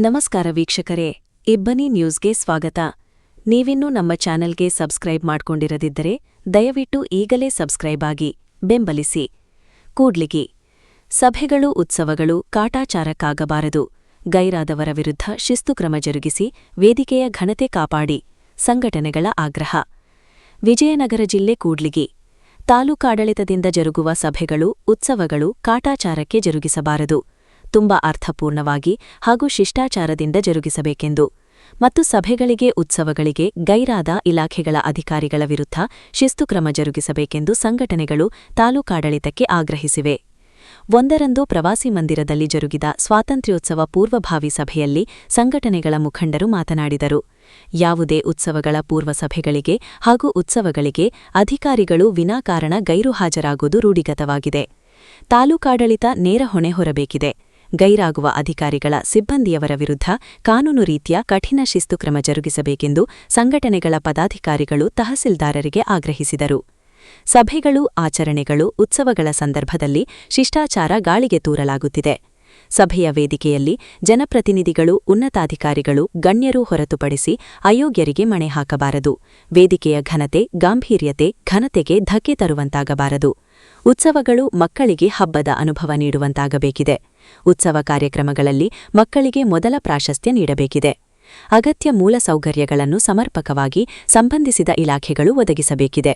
ನಮಸ್ಕಾರ ವೀಕ್ಷಕರೇ, ಇಬ್ಬನಿ ನ್ಯೂಸ್ಗೆ ಸ್ವಾಗತ. ನೀವಿನ್ನೂ ನಮ್ಮ ಚಾನೆಲ್ಗೆ ಸಬ್ಸ್ಕ್ರೈಬ್ ಮಾಡ್ಕೊಂಡಿರದಿದ್ದರೆ ದಯವಿಟ್ಟು ಈಗಲೇ ಸಬ್ಸ್ಕ್ರೈಬ್ ಆಗಿ ಬೆಂಬಲಿಸಿ. ಕೂಡ್ಲಿಗಿ ಸಭೆಗಳು ಉತ್ಸವಗಳು ಕಾಟಾಚಾರಕ್ಕಾಗಬಾರದು. ಗೈರಾದವರ ವಿರುದ್ಧ ಶಿಸ್ತು ಕ್ರಮ ಜರುಗಿಸಿ ವೇದಿಕೆಯ ಘನತೆ ಕಾಪಾಡಿ. ಸಂಘಟನೆಗಳ ಆಗ್ರಹ. ವಿಜಯನಗರ ಜಿಲ್ಲೆ ಕೂಡ್ಲಿಗಿ ತಾಲೂಕಾಡಳಿತದಿಂದ ಜರುಗುವ ಸಭೆಗಳು ಉತ್ಸವಗಳು ಕಾಟಾಚಾರಕ್ಕೆ ಜರುಗಿಸಬಾರದು. ತುಂಬಾ ಅರ್ಥಪೂರ್ಣವಾಗಿ ಹಾಗೂ ಶಿಷ್ಟಾಚಾರದಿಂದ ಜರುಗಿಸಬೇಕೆಂದು ಮತ್ತು ಸಭೆಗಳಿಗೆ ಉತ್ಸವಗಳಿಗೆ ಗೈರಾದ ಇಲಾಖೆಗಳ ಅಧಿಕಾರಿಗಳ ವಿರುದ್ಧ ಶಿಸ್ತು ಕ್ರಮ ಜರುಗಿಸಬೇಕೆಂದು ಸಂಘಟನೆಗಳು ತಾಲೂಕಾಡಳಿತಕ್ಕೆ ಆಗ್ರಹಿಸಿವೆ. ಒಂದರಂದು ಪ್ರವಾಸಿ ಮಂದಿರದಲ್ಲಿ ಜರುಗಿದ ಸ್ವಾತಂತ್ರ್ಯೋತ್ಸವ ಪೂರ್ವಭಾವಿ ಸಭೆಯಲ್ಲಿ ಸಂಘಟನೆಗಳ ಮುಖಂಡರು ಮಾತನಾಡಿದರು. ಯಾವುದೇ ಉತ್ಸವಗಳ ಪೂರ್ವ ಸಭೆಗಳಿಗೆ ಹಾಗೂ ಉತ್ಸವಗಳಿಗೆ ಅಧಿಕಾರಿಗಳು ವಿನಾಕಾರಣ ಗೈರು ಹಾಜರಾಗುವುದು ರೂಢಿಗತವಾಗಿದೆ. ತಾಲೂಕಾಡಳಿತ ನೇರ ಹೊಣೆ ಹೊರಬೇಕಿದೆ. ಗೈರಾಗುವ ಅಧಿಕಾರಿಗಳ ಸಿಬ್ಬಂದಿಯವರ ವಿರುದ್ಧ ಕಾನೂನು ರೀತಿಯ ಕಠಿಣ ಶಿಸ್ತು ಕ್ರಮ ಜರುಗಿಸಬೇಕೆಂದು ಸಂಘಟನೆಗಳ ಪದಾಧಿಕಾರಿಗಳು ತಹಸೀಲ್ದಾರರಿಗೆ ಆಗ್ರಹಿಸಿದರು. ಸಭೆಗಳು ಆಚರಣೆಗಳು ಉತ್ಸವಗಳ ಸಂದರ್ಭದಲ್ಲಿ ಶಿಷ್ಟಾಚಾರ ಗಾಳಿಗೆ ತೂರಲಾಗುತ್ತಿದೆ. ಸಭೆಯ ವೇದಿಕೆಯಲ್ಲಿ ಜನಪ್ರತಿನಿಧಿಗಳು ಉನ್ನತಾಧಿಕಾರಿಗಳು ಗಣ್ಯರು ಹೊರತುಪಡಿಸಿ ಅಯೋಗ್ಯರಿಗೆ ಮಣೆ ಹಾಕಬಾರದು. ವೇದಿಕೆಯ ಘನತೆ ಗಾಂಭೀರ್ಯತೆ ಘನತೆಗೆ ಧಕ್ಕೆ ತರುವಂತಾಗಬಾರದು. ಉತ್ಸವಗಳು ಮಕ್ಕಳಿಗೆ ಹಬ್ಬದ ಅನುಭವ ನೀಡುವಂತಾಗಬೇಕಿದೆ. ಉತ್ಸವ ಕಾರ್ಯಕ್ರಮಗಳಲ್ಲಿ ಮಕ್ಕಳಿಗೆ ಮೊದಲ ಪ್ರಾಶಸ್ತ್ಯ ನೀಡಬೇಕಿದೆ. ಅಗತ್ಯ ಮೂಲಸೌಕರ್ಯಗಳನ್ನು ಸಮರ್ಪಕವಾಗಿ ಸಂಬಂಧಿಸಿದ ಇಲಾಖೆಗಳು ಒದಗಿಸಬೇಕಿದೆ.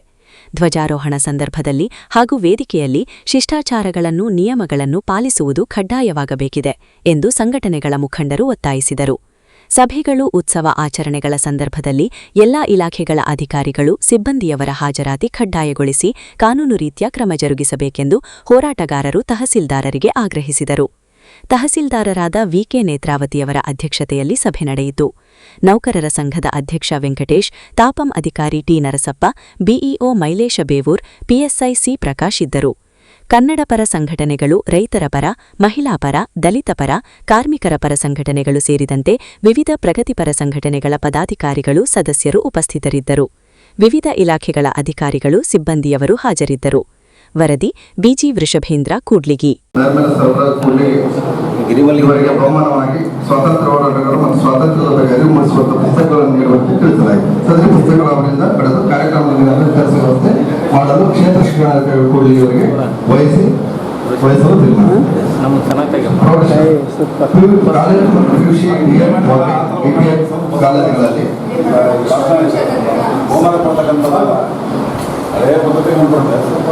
ಧ್ವಜಾರೋಹಣ ಸಂದರ್ಭದಲ್ಲಿ ಹಾಗೂ ವೇದಿಕೆಯಲ್ಲಿ ಶಿಷ್ಟಾಚಾರಗಳನ್ನು ನಿಯಮಗಳನ್ನು ಪಾಲಿಸುವುದು ಕಡ್ಡಾಯವಾಗಬೇಕಿದೆ ಎಂದು ಸಂಘಟನೆಗಳ ಮುಖಂಡರು ಒತ್ತಾಯಿಸಿದರು. ಸಭೆಗಳು ಉತ್ಸವ ಆಚರಣೆಗಳ ಸಂದರ್ಭದಲ್ಲಿ ಎಲ್ಲಾ ಇಲಾಖೆಗಳ ಅಧಿಕಾರಿಗಳು ಸಿಬ್ಬಂದಿಯವರ ಹಾಜರಾತಿ ಕಡ್ಡಾಯಗೊಳಿಸಿ ಕಾನೂನು ರೀತ್ಯ ಕ್ರಮ ಜರುಗಿಸಬೇಕೆಂದು ಹೋರಾಟಗಾರರು ತಹಸೀಲ್ದಾರರಿಗೆ ಆಗ್ರಹಿಸಿದರು. ತಹಸೀಲ್ದಾರರಾದ ವಿಕೆ ನೇತ್ರಾವತಿಯವರ ಅಧ್ಯಕ್ಷತೆಯಲ್ಲಿ ಸಭೆ ನಡೆಯಿತು. ನೌಕರರ ಸಂಘದ ಅಧ್ಯಕ್ಷ ವೆಂಕಟೇಶ್, ತಾಪಂ ಅಧಿಕಾರಿ T Narasappa, BEO Mailesha Bevoor, PSI C Prakash ಇದ್ದರು. ಕನ್ನಡ ಪರ ಸಂಘಟನೆಗಳು, ರೈತರ ಪರ, ಮಹಿಳಾ ಪರ, ದಲಿತ ಪರ, ಕಾರ್ಮಿಕರ ಪರ ಸಂಘಟನೆಗಳು ಸೇರಿದಂತೆ ವಿವಿಧ ಪ್ರಗತಿಪರ ಸಂಘಟನೆಗಳ ಪದಾಧಿಕಾರಿಗಳು ಸದಸ್ಯರು ಉಪಸ್ಥಿತರಿದ್ದರು. ವಿವಿಧ ಇಲಾಖೆಗಳ ಅಧಿಕಾರಿಗಳು ಸಿಬ್ಬಂದಿಯವರು ಹಾಜರಿದ್ದರು. ವರದಿ ಬಿಜಿ ವೃಷಭೇಂದ್ರ ಕೂಡ್ಲಿಗಿ. ಇವರಿಗೆ ಬಹುಮಾನವಾಗಿ ಸ್ವಾತಂತ್ರ್ಯ ಹೋರಾಟಗಾರರು ಮತ್ತು ಸ್ವಾತಂತ್ರ್ಯದ ಬಗ್ಗೆ ಅರಿವು ಮೂಡಿಸುವಂತಹ ಪುಸ್ತಕಗಳನ್ನು ನೀಡುವಂತೆ ತಿಳಿಸಲಾಗಿದೆ. ಸದರಿ ಪುಸ್ತಕಗಳ ಅವರಿಂದ ಪಡೆದು ಕಾರ್ಯಕ್ರಮದಲ್ಲಿ ಅನುಸರಿಸುವ ವ್ಯವಸ್ಥೆ ಮಾಡಲು ಕ್ಷೇತ್ರ ಶಿಕ್ಷಣಾಧಿಕಾರಿ ಕೂಡ್ಲಿಗಿಯವರಿಗೆ ವಹಿಸಲು ತೀರ್ಮಾನ. ಕಾಲೇಜು ಮತ್ತು ಪಿಯುಸಿ ಕಾಲೇಜುಗಳಲ್ಲಿ ಬಹುಮಾನ ಕೊಡ್ತಕ್ಕಂಥದ್ದು ಹಳೆಯ ಪದ್ಧತಿ ಮಾಡ್ತಾರೆ. ಸ್ವಲ್ಪ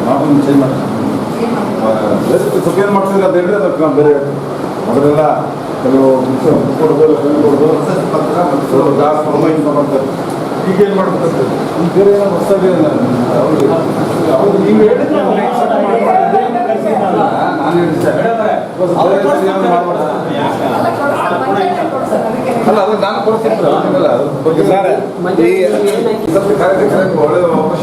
ನಾವು ಚೇಂಜ್ ಮಾಡ್ತೀವಿ. ಸುಖೇನು ಮಾಡ್ತಿದ್ರೆ ಅದು ಹೇಳ್ರಿ, ಅದಕ್ಕೆ ನಾವು ಬೇರೆ ಮೊದಲೆಲ್ಲ ಕೆಲವು ಕೊಡ್ಬೋದು ಮತ್ತು ಗಾಸ್ ಪ್ರೊಮೈನ್ ಮಾಡ್ತಾರೆ. ಈಗ ಏನು ಮಾಡ್ತಾರೆ ಬೇರೆ ಏನೋ ಹೊಸದಾಗಿ ಅವ್ರು ನೀವು ಹೇಳಿದ್ರೆ ನಾನು ಅಲ್ಲ ಅದು ನಾನು ಕೊಡ್ತೀನಿ. ಒಳ್ಳೆ ಅವಕಾಶ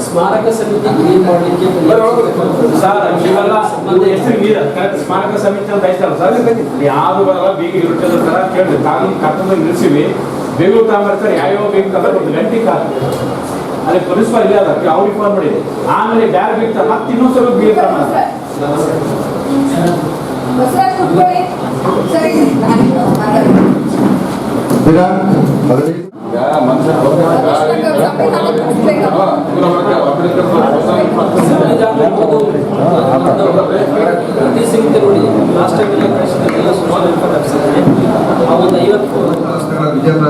ಸ್ಮಾರಕ ಸಮಿತಿ ಕ್ಲೀನ್ ಮಾಡಲಿಕ್ಕೆ ಸ್ಮಾರಕ ಸಮಿತಿ ಅಂತ ಐತಲ್ಲ ಸರ್, ಯಾರು ಬರಲ್ಲ, ಬೀಗ ಇರುತ್ತದ ತರ ಕೇಳಿ ಕಾನೂನು ಕರ್ತವ್ಯ ನಿಲ್ಲಿಸಿವಿ. ಬೇಗು ತಗೊಂಬರ್ತಾರೆ, ಯಾವ್ಯಾವ ಬೇಕು ಅಂದ್ರೆ ಒಂದು ಗಂಟೆ ಕಾಲ ಅಲ್ಲಿ ಪೊಲೀಸ್ ಇಲ್ಲ ಅದ ಅವ್ರಿಗೆ ಫೋನ್ ಮಾಡಿದೆ. ಆಮೇಲೆ ಬ್ಯಾಗ್ ಬೇಕು ಮತ್ತೆ ಇನ್ನೊಂದ್ಸಲ ಬೀಗ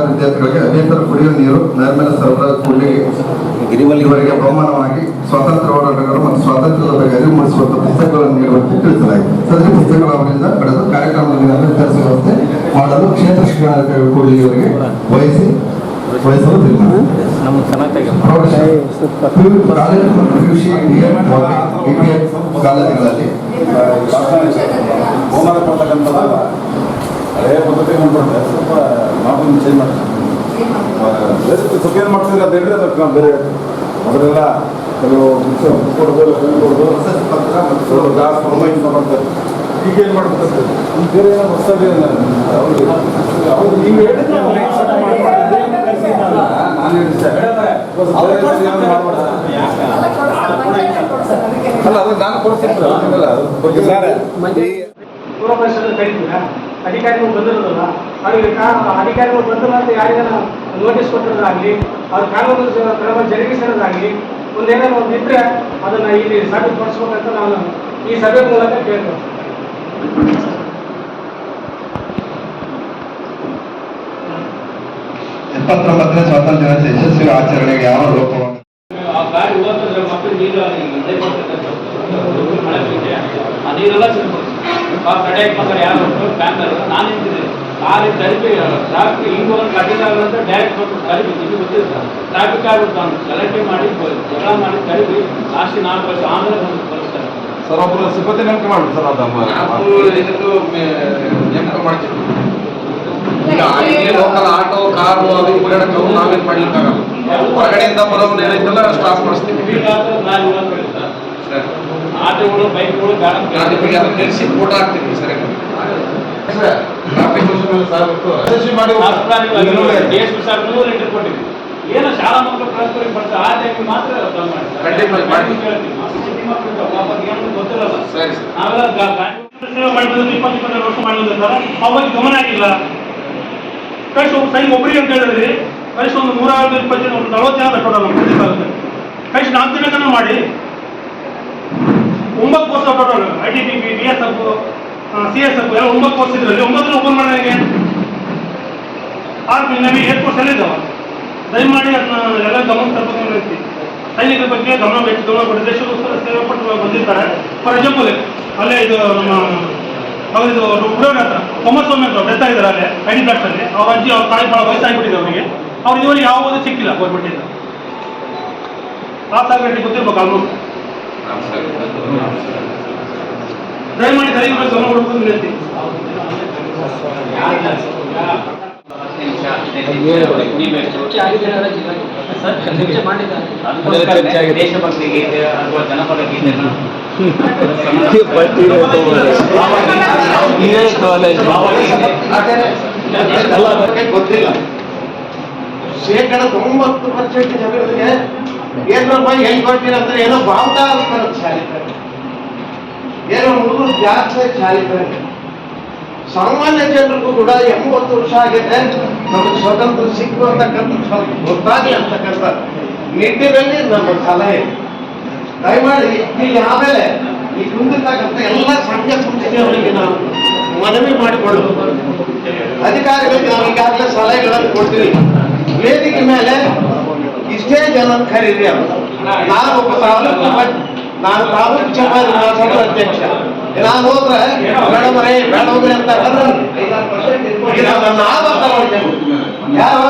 ವಿದ್ಯಾರ್ಥಿಗಳಿಗೆ ಅಭ್ಯಂತರ ಕುಡಿಯುವ ನೀರು ನೈರ್ಮಲ್ಯ ಸರಬರಾಜು ಕೂಡ್ಲಿಗಿ ಇವರಿಗೆ ಬಹುಮಾನವಾಗಿ ಸ್ವಾತಂತ್ರ್ಯ ಹೋರಾಟಗಾರರು ಮತ್ತು ಸ್ವಾತಂತ್ರ್ಯದ ಬಗ್ಗೆ ಅರಿವು ಮೂಡಿಸುವಂತಹ ಪುಸ್ತಕಗಳನ್ನು ನೀಡುವಂತೆ ತಿಳಿಸಲಾಗಿದೆ. ಸದರಿ ಪುಸ್ತಕಗಳ ಅವರಿಂದ ಪಡೆದು ಕಾರ್ಯಕ್ರಮದಲ್ಲಿ ಅನುಸರಿಸುವ ವ್ಯವಸ್ಥೆ ಮಾಡಲು ಕ್ಷೇತ್ರ ಶಿಕ್ಷಣಾಧಿಕಾರಿ ಕೂಡ್ಲಿಗಿಯವರಿಗೆ ವಹಿಸಲು ತೀರ್ಮಾನ. ಕಾಲೇಜು ಮತ್ತು ಪಿಯುಸಿ ಕಾಲೇಜುಗಳಲ್ಲಿ ಬಹುಮಾನ ಕೊಡ್ತಕ್ಕಂಥದ್ದು ಹಳೆಯ ಪದ್ಧತಿ ಮಾಡ್ತಾರೆ. ಸ್ವಲ್ಪ ನಾವು ಚೇಂಜ್ ಮಾಡ್ತೀವಿ. ಸುಖೇನು ಮಾಡ್ತಿದ್ರೆ ಅದು ಹೇಳ್ರಿ, ಅದಕ್ಕೆ ನಾವು ಬೇರೆ ಮೊದಲೆಲ್ಲ ಕೆಲವು ಕೊಡ್ಬೋದು ಮತ್ತು ಗಾಸ್ ಪ್ರೊಮೈನ್ ಮಾಡ್ತಾರೆ. ಈಗ ಏನು ಮಾಡ್ಬೇಕಂತ ಬೇರೆ ಏನೋ ಹೊಸದು ಅವ್ರು ನೀವು ಹೇಳಿದ್ರೆ ನಾನು ಅಲ್ಲ ಅದು ನಾನು ಪೂರ್ವಪರಿಷತ್ತು ಕರೀತೀರಾ ಅಧಿಕಾರಿಗಳು ಬಂದಿರೋದಲ್ಲ ಅವರಿಗೆ ಅಧಿಕಾರಿಗಳು ಬಂದಿಲ್ಲ ಅಂತ ಯಾರಿಗಾನ ನೋಟಿಸ್ ಕೊಟ್ಟಿರೋದಾಗಲಿ ಅವ್ರ ಕಾನೂನು ಕ್ರಮ ಜರುಗಿಸಿರೋದಾಗಲಿ ಒಂದೇನಾದ್ರು ಒಂದು ಇದ್ರೆ ಅದನ್ನು ಇಲ್ಲಿ ಸಾಬೀತುಪಡಿಸ್ಬೇಕಂತ ನಾನು ಈ ಸಭೆ ಮೂಲಕ ಕೇಳ್ತೇನೆ. 79ನೇ ಸ್ವಾತಂತ್ರ್ಯ ದಿನಾಚರಣೆ ಯಶಸ್ವಿ ಆಚರಣೆಗೆ ಯಾವ ಲೋಪವನ್ನು ಆ ಗಾಡಿ ಹೋಗ್ತಂದ್ರೆ ಮಕ್ಕಳು ನೀರು ಇಲ್ಲೇ ಆ ನೀರೆಲ್ಲ ಸಿಗ್ಬೋದು ಆ ಕಡೆಗೆ ಬಂದರೆ ಯಾರು ಬ್ಯಾಂಕರ್ ನಾನು ನಿಂತಿದ್ದೀನಿ ಕಾರಿಗೆ ತಲುಪಿ ಟ್ರಾಫಿಕ್ ಹಿಂಗೆ ಒಂದು ಕಟ್ಟಿದಾಗ ಅಂತ ಡೈರೆಕ್ಟ್ ಹೋಗ್ಬಿಟ್ಟು ತಲುಪಿ ಇದು ಗೊತ್ತಿಲ್ಲ ಟ್ರಾಫಿಕ್ ಆಗ್ಬಿಟ್ಟು ನಾನು ಗಲಾಟೆ ಮಾಡಿ ಜಗಳ ಮಾಡಿ ತಲುಪಿ ಲಾಸ್ಟ್ 4 ವರ್ಷ ಆಮೇಲೆ ಒಂದು ಕಳಿಸ್ತಾರೆ ಸರ್ ಒಬ್ಬರು ಸಿಬ್ಬಂದಿ ನೇಮಕ ಮಾಡಿ ಸರ್ ಅದು ನೇಮಕ ಮಾಡ್ತೀವಿ. ಈಗ ಲೋಕಲ್ ಆಟೋ ಕಾರು ಅದು ಓಡಾಡಕ್ಕೆ ನಾವೇನು ಮಾಡ್ಲಿಕ್ಕಾಗಲ್ಲ. ಹೊರಗಡೆಯಿಂದ ಬರೋರು ಏನೈತಲ್ಲ ಸ್ಟಾಪ್ ಮಾಡಿಸ್ತೀವಿ. ಆಟೋಗಳು ಬೈಕ್ಗಳು ಗಾಡಿ ಅದನ್ನ ನಿಲ್ಲಿಸಿ ಫೋಟೋ ಹಾಕ್ತೀವಿ ಸರಿ ಟ್ರಾಫಿಕ್ ಯಶಸ್ವಿ ಮಾಡಿ ಕೊಟ್ಟಿದ್ವಿ ಏನೋ ಶಾಲಾ ಮಕ್ಕಳು ಟ್ರಾನ್ಸ್ಫರ್ ಬರ್ತಾರೆ ಆ ಟೈಮಿಗೆ ಮಾತ್ರ ಗೊತ್ತಿರಲ್ಲ ಸರಿ ನಾವೆಲ್ಲ ಸೇವೆ ಮಾಡಿದ್ರು 20-22 ವರ್ಷ ಮಾಡಿದ್ರೆ ಅವಾಗ ಗಮನ ಆಗಿಲ್ಲ. ಕಳಿಸಿ ಒಬ್ಬ ಸೈನ್ ಒಬ್ಬರಿಗೆ ಅಂತ ಹೇಳಿದ್ರಿ ಕಳಿಸಿ ಒಂದು 120 ಜನ ಒಂದು 40 ಜನ ಟೋಟಲ್ ಪ್ರತಿಪಾದನೆ ಕಳಿಸಿ 4 ದಿನಕ್ಕನ ಮಾಡಿ 9 course total ITBP BSF CSF ಎಲ್ಲ 9 ಕೋರ್ಸ್ ಇದ್ರಲ್ಲಿ 9 ಓಪನ್ ಮಾಡಿದಂಗೆ ನಮಗೆ 8 ಕೋರ್ಸ್ ಎಲ್ಲ ಇದ್ದಾವೆ. ದಯಮಾಡಿ ಅದನ್ನ ಎಲ್ಲ ಗಮನ ತರಬೇಕು ರೀತಿ ಸೈನಿಕರ ಬಗ್ಗೆ ಗಮನ ಕೊಟ್ಟು ದೇಶಕ್ಕೋಸ್ಕರ ಸೇವೆ ಪಟ್ಟು ಬಂದಿರ್ತಾರೆ. ಫಾರ್ ಎಕ್ಸಾಂಪಲ್ ಅಲ್ಲೇ ಇದು ನಮ್ಮ ಅವರಿದು ಹುಡುಗರ ಹತ್ರ ಕುಮಾರಸ್ವಾಮಿ ಅಂತ ಡೆತ್ ಆಗಿದ್ದಾರೆ ಅಲ್ಲೇ ID ಬ್ಲಾಕ್ಸ್ ಅಲ್ಲಿ ಅವ್ರ ಅಜ್ಜಿ ಅವ್ರ ತಾಯಿ ಭಾಳ ವಯಸ್ಸಾಗಿಬಿಟ್ಟಿದೆ ಅವರಿಗೆ ಅವ್ರು ಇವರು ಯಾವುದೂ ಸಿಕ್ಕಿಲ್ಲ ಗೌರ್ಮೆಂಟಿಂದ ಪಾಸ್ ಆಗಬೇಕು ಗೊತ್ತಿರ್ಬೇಕು ಆಲ್ಮೋಸ್ಟ್. ದಯಮಾಡಿ ಸೈನಿಕರ ಗಮನ ಕೊಡ್ಕೊಂಡು ಹೇಳ್ತೀನಿ. ದೇಶಭಕ್ತಿ ಗೀತೆ ಅಥವಾ ಜನಪದ ಗೀತೆ ಗೊತ್ತಿಲ್ಲ. 90% ಜನರಿಗೆ ಏನಪ್ಪ ಹೆಂಗ್ ಕೊಡ್ತೀರ ಅಂದ್ರೆ ಏನೋ ಬಾವುಟ ಚಾಲಿತಾರೆ ಏನೋ ಹುಡುಗರು ಜಾಸ್ತಿ ಚಾಲಿತಾರೆ. ಸಾಮಾನ್ಯ ಜನರಿಗೂ ಕೂಡ 80 ವರ್ಷ ಆಗಿದೆ ನಮಗೆ ಸ್ವತಂತ್ರ ಸಿಕ್ಕು ಅಂತಕ್ಕಂಥ ಸ್ವಲ್ಪ ಗೊತ್ತಾಗಲಿ ಅಂತಕ್ಕಂಥ ನಿಟ್ಟಿನಲ್ಲಿ ನಮ್ಮ ಸಲಹೆ. ದಯಮಾಡಿ ಇಲ್ಲಿ ಆಮೇಲೆ ಈ ಕುಂದಿರ್ತಕ್ಕಂಥ ಎಲ್ಲ ಸಂಘ ಸಂಸ್ಥೆಯವರಿಗೆ ನಾವು ಮನವಿ ಮಾಡಿಕೊಳ್ಳುವುದು ಅಧಿಕಾರಿಗಳಿಗೆ ನಾವು ಈಗಾಗಲೇ ಸಲಹೆಗಳನ್ನು ಕೊಡ್ತೀವಿ. ವೇದಿಕೆ ಮೇಲೆ ಇಷ್ಟೇ ಜನ ಕರೀರಿ ಅವರು ನಾನು ತಾಲೂಕು ಚಪಾತಿ ಅಧ್ಯಕ್ಷ ನಾನು ಹೋದ್ರೆ ಬೇಡವರೇ ಬೇಡವ್ರೆ ಅಂತ ಯಾರು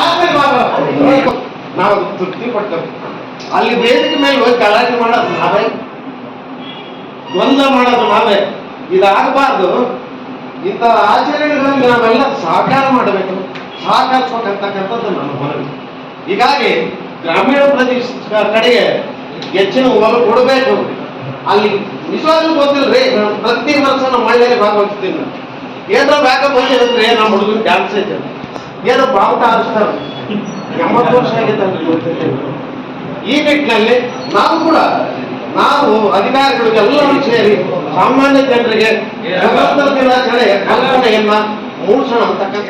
ಆಮೇಲೆ ನಾವು ತೃಪ್ತಿ ಪಡ್ತೇವೆ. ಅಲ್ಲಿ ವೇದಿಕೆ ಮೇಲೆ ಹೋಗಿ ಗಲಾಟೆ ಮಾಡೋದು ನಾವೇ, ಗೊಂದಲ ಮಾಡೋದು ನಾವೇ. ಇದಾಗಬಾರ್ದು. ಇಂಥ ಆಚರಣೆಗಳಲ್ಲಿ ನಾವೆಲ್ಲ ಸಹಕಾರ ಮಾಡಬೇಕು, ಸಹಕರಿಸಬೇಕಂತಕ್ಕಂಥದ್ದು ನನ್ನ ಮನವಿ. ಹೀಗಾಗಿ ಗ್ರಾಮೀಣ ಪ್ರದೇಶ ಕಡೆಗೆ ಹೆಚ್ಚಿನ ಒಲವು ಕೊಡಬೇಕು. ಅಲ್ಲಿ ನಿಜವಾಗ್ಲೂ ಗೊತ್ತಿಲ್ರಿ, ಪ್ರತಿ ವರ್ಷ ನಾವು ಮಹಿಳೆಯರಿಗೆ ಭಾಗವಹಿಸ್ತೀನಿ. ಏನೋ ಬ್ಯಾಕಪ್ ಬಂದಿರುತ್ತೆ ನಮ್ಮ ಹುಡುಗನ ಡ್ಯಾನ್ಸ್ ಐತೆ, ಏನೋ ಬಾವುಟ ಹಾರಿಸ್ತಾರೆ. 80 ವರ್ಷ ಆಗಿದೆ. ಈ ನಿಟ್ಟಿನಲ್ಲಿ ನಾವು ಅಧಿಕಾರಿಗಳಿಗೆ ಎಲ್ಲರೂ ಸೇರಿ ಸಾಮಾನ್ಯ ಜನರಿಗೆ ಸ್ವತಂತ್ರ ದಿನಾಚರಣೆಯ ಕಲ್ಪನೆಯನ್ನ ಮೂಡಿಸೋಣ ಅಂತಕ್ಕಂಥ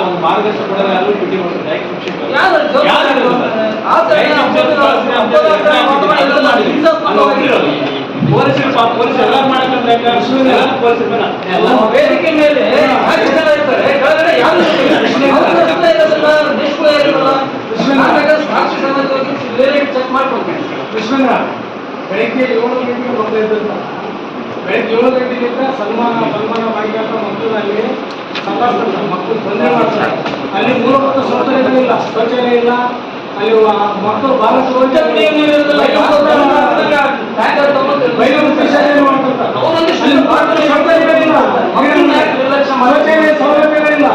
ಒಂದು ಮಾರ್ಗದರ್ಶನ ಕೊಡೋದು ಎಲ್ಲರೂ ಬಿಟ್ಟು ಪೊಲೀಸ್ ಎಲ್ಲ ವೇದಿಕೆ ಮೇಲೆ ಚೆಕ್ ಮಾಡ್ಕೊಳ್ತೀನಿ. ಕೃಷ್ಣಣ್ಣ ಬೆಳಗ್ಗೆ 7 ಗಂಟೆಗೆ ಬರ್ತಾ ಇದ್ದಂತ ಬೆಳಗ್ಗೆ 7 ಗಂಟೆಗಿಂತ ಸನ್ಮಾನ ಮಾಡಿದಂತ ಮಕ್ಕಳಲ್ಲಿ ಸಂಘರ್ಷ ಮಕ್ಕಳು ತೊಂದರೆ ಮಾಡ್ತಾರೆ. ಅಲ್ಲಿ ಮೂಲಭೂತ ಶೌಚಾಲಯಗಳಿಲ್ಲ, ಶೌಚಾಲಯ ಇಲ್ಲ. ಅಲ್ಲಿ ಮಕ್ಕಳು ಬಹಳ ಶೌಚಾಲಯ ಸೌಲಭ್ಯಗಳಿಲ್ಲ.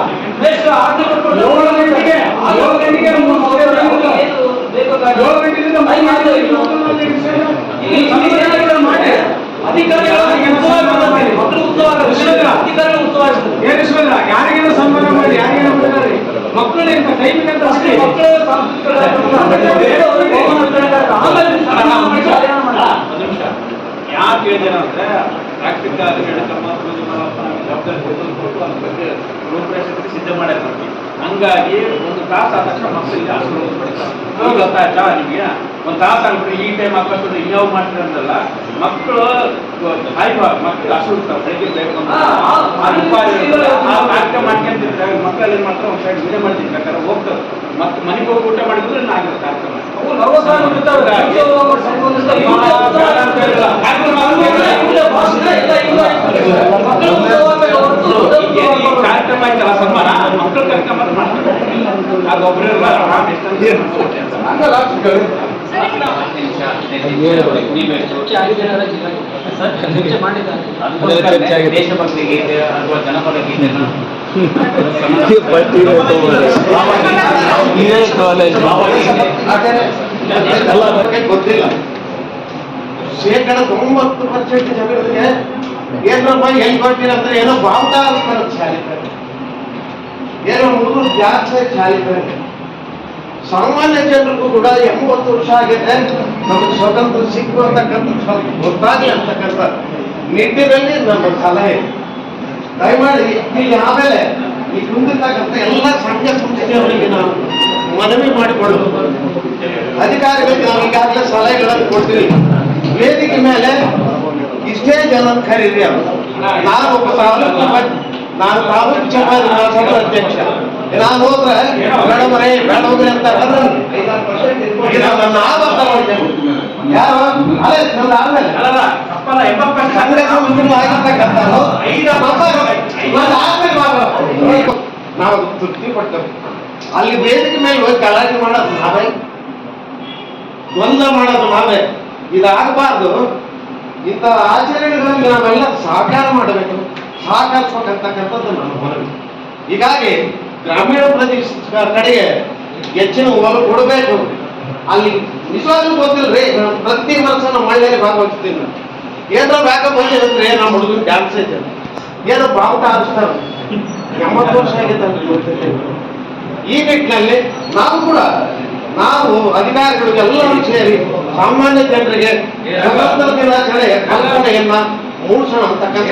7 ಗಂಟೆಗೆ ಯಾರಿಗೇನೋ ಸನ್ಮಾನ ಮಾಡಿ ಯಾರಿಗೇನೋ ಮಾಡಿದ್ದಾರೆ ಮಕ್ಕಳು ಇಂಥ ಟೈಮಿಗೆ ಅಂತ ಅಷ್ಟೇ ಯಾಕೆ ಹೇಳಿದೆ ಅಂದ್ರೆ ಪ್ರಾಕ್ಟಿಕಲ್ ಜವಾಬ್ದಾರಿ ಕೊಟ್ಟು ಅದ್ರ ಬಗ್ಗೆ ರೂಪರೇಷೆ ಸಿದ್ಧ ಮಾಡ್ಯಾರ ನಮಗೆ. ಹಂಗಾಗಿ ಒಂದು ತಾಸು ಆದ ತಕ್ಷಣ ಮಕ್ಕಳಿಗೆ ಆಶೀರ್ವಾದ ಪಡಿತಾರೆ. ಈಗ ಗೊತ್ತಾಯ್ತಾ ನಿಮಗೆ ಒಂದು ತಾಸು ಆಗ್ಬಿಟ್ರೆ ಈ ಟೈಮ್ ಹಾಕೊಂಡು ಇನ್ಯಾವ ಮಾಡ್ತಾರೆ ಅಂದ್ರಲ್ಲ ಮಕ್ಕಳು ಮಕ್ಕಳು ಆಶೀರ್ವಾದ ಬೆಳಿಗ್ಗೆ ಬೇಕು ಕಾರ್ಯಕ್ರಮ ಮಾಡ್ಕೊಂತಿರ್ತಾರೆ. ಮಕ್ಕಳು ಏನ್ ಮಾಡ್ತಾರೆ ಒಂದು ಸೈಡ್ ವಿಡಿಯೋ ಮಾಡ್ತಿರ್ಬೇಕಾದ್ರೆ ಹೋಗ್ತಾರೆ ಮತ್ತೆ ಮನೆಗೆ ಹೋಗಿ ಊಟ ಮಾಡಿದ್ರೆ ಆಗಿರೋ ಕಾರ್ಯಕ್ರಮ ಕಾರ್ಯಕ್ರಮ ಆಯ್ತಲ್ಲ ಸನ್ಮಾನ ಮಕ್ಕಳ ಕಾರ್ಯಕ್ರಮ ಮಾಡ್ತಾರೆ. ಅದು ಒಬ್ಬರೇ ದೇಶಭಕ್ತಿ ಗೀತೆ ಅಥವಾ ಜನಪದ ಗೀತೆನ ಗೊತ್ತಿಲ್ಲ. 90% ಜನರಿಗೆ ಏನಪ್ಪ ಎಲ್ಲಿ ಕೊಡ್ತೀನಿ ಅಂದ್ರೆ ಏನೋ ಬಾವುಟ ಚಾಲಿತಾರೆ, ಏನೋ ಹುಡುಗರು ಜಾಸ್ತಿ ಚಾಲಿತಾರೆ. ಸಾಮಾನ್ಯ ಜನರಿಗೂ ಕೂಡ 80 ವರ್ಷ ಆಗಿದೆ ನಮಗೆ ಸ್ವತಂತ್ರ ಸಿಕ್ಕು ಅಂತಕ್ಕಂಥ ಸ್ವಲ್ಪ ಗೊತ್ತಾಗಲಿ ಅಂತಕ್ಕಂಥ ನಿಟ್ಟಿನಲ್ಲಿ ನಮ್ಮ ಸಲಹೆ. ದಯಮಾಡಿ ಇಲ್ಲಿ ಆಮೇಲೆ ಈ ಕುಂದಿರ್ತಕ್ಕಂಥ ಎಲ್ಲ ಸಂಘ ಸಂಸ್ಥೆಯವರಿಗೆ ನಾವು ಮನವಿ ಮಾಡಿಕೊಳ್ಳೋದು, ಅಧಿಕಾರಿಗಳಿಗೆ ನಾವು ಈಗಾಗಲೇ ಸಲಹೆಗಳನ್ನು ಕೊಡ್ತೀವಿ. ವೇದಿಕೆ ಮೇಲೆ ಇಷ್ಟೇ ಜನ ಕರೀರಿ ಅಂತ. ನಾನು ಒಬ್ಬ ತಾಲೂಕು ಚಪಾತಿ ಮಹಾಸಭಾ ಅಧ್ಯಕ್ಷ. ನಾನು ಹೋದ್ರೆ ಬೇಡವರೇ ಬೇಡವ್ರಿ ಅಂತ ಯಾರು ಅದೇ ಆದ್ಮೇಲೆ ನಾವು ತೃಪ್ತಿ ಪಡ್ತೇವೆ. ಅಲ್ಲಿ ವೇದಿಕೆ ಮೇಲೆ ಹೋಗಿ ಗಲಾಟೆ ಮಾಡೋದು ನಾವೇ, ದ್ವಂದ್ವ ಮಾಡೋದು ನಾವೇ. ಇದಾಗಬಾರ್ದು. ಇಂಥ ಆಚರಣೆಗಳಲ್ಲಿ ನಾವೆಲ್ಲ ಸಹಕಾರ ಮಾಡಬೇಕು, ಸಹಕರಿಸಬೇಕಂತಕ್ಕಂಥದ್ದು ನಮ್ಮ ಮನವಿ. ಹೀಗಾಗಿ ಗ್ರಾಮೀಣ ಪ್ರದೇಶ ಕಡೆಗೆ ಹೆಚ್ಚಿನ ಒಲವು ಕೊಡಬೇಕು. ಅಲ್ಲಿ ನಿಜವಾಗ್ಲೂ ಗೊತ್ತಿಲ್ರಿ, ನಾನು ಪ್ರತಿ ವರ್ಷ ನಮ್ಮ ಮಳೆಯಲ್ಲಿ ಭಾಗವಹಿಸ್ತೀನಿ. ಏನೋ ಬ್ಯಾಕಪ್ ಬಂದಿರುತ್ತೆ, ನಮ್ಮ ಹುಡುಗರು ಡ್ಯಾನ್ಸ್ ಐತೆ, ಏನೋ ಬಾವುಟ ಹಾರಿಸ್ತಾರೆ. 80 ವರ್ಷ ಆಗಿದೆ ಅಂತ ಗೊತ್ತಿಲ್ಲ. ಈ ನಿಟ್ಟಿನಲ್ಲಿ ನಾವು ಅಧಿಕಾರಿಗಳಿಗೆಲ್ಲರೂ ಸೇರಿ ಸಾಮಾನ್ಯ ಜನರಿಗೆ ಸ್ವತಂತ್ರ ದಿನಾಚರಣೆಯ ಕಲ್ಪನೆಯನ್ನ ಮೂಡಿಸೋಣ ಅಂತಕ್ಕಂಥ